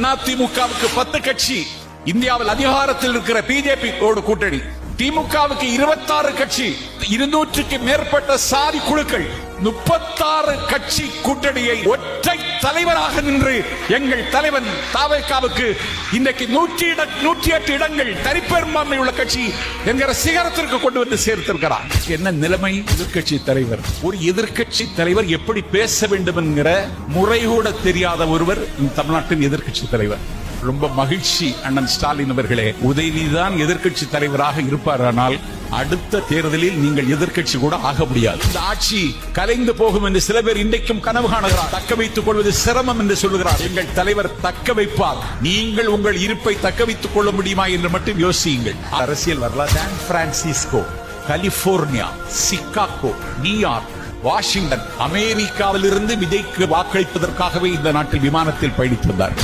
அதிமுகவுக்கு 10 கட்சி, இந்தியாவில் அதிகாரத்தில் இருக்கிற பிஜேபி கூட்டணி, திமுகவுக்கு 26 கட்சி, 200க்கு மேற்பட்ட சாதி குழுக்கள், 36 கட்சி கூட்டணியை ஒற்றை தலைவராக நின்று எங்கள் தலைவன் தாவேகாவுக்கு இன்றைக்கு 108 இடங்கள் தனிப்பெரும்பான்மை உள்ள கட்சி என்கிற சிகரத்திற்கு கொண்டு வந்து சேர்த்திருக்கிறார். என்ன நிலைமை? எதிர்கட்சி தலைவர், ஒரு எதிர்கட்சி தலைவர் எப்படி பேச வேண்டும் என்கிற முறை கூட தெரியாத ஒருவர் தமிழ்நாட்டின் எதிர்கட்சி தலைவர். ரொம்ப மகிழ்ச்சி அண்ணன் ஸ்டாலின் அவர்களே, உதயநிதிதான் எதிர்கட்சி தலைவராக இருப்பாரானால் அடுத்த தேர்தலில் நீங்கள் எதிர்கட்சி கூட ஆக முடியாது. இந்த ஆட்சி கலைந்து போகும் என்று சில பேர் இன்றைக்கும் கனவு காணுகிறார். தக்க வைத்துக் கொள்வது சிரமம் என்று சொல்லுகிறார். எங்கள் தலைவர் தக்க வைப்பார். நீங்கள் உங்கள் இருப்பை தக்க வைத்துக் கொள்ள முடியுமா என்று மட்டும் யோசியுங்கள். அரசியல் வரலாறு San Francisco, California, Chicago, New York, Washington, அமெரிக்காவிலிருந்து விஜய்க்கு வாக்களிப்பதற்காகவே இந்த நாட்டில் விமானத்தில் பயணித்து வந்தார்.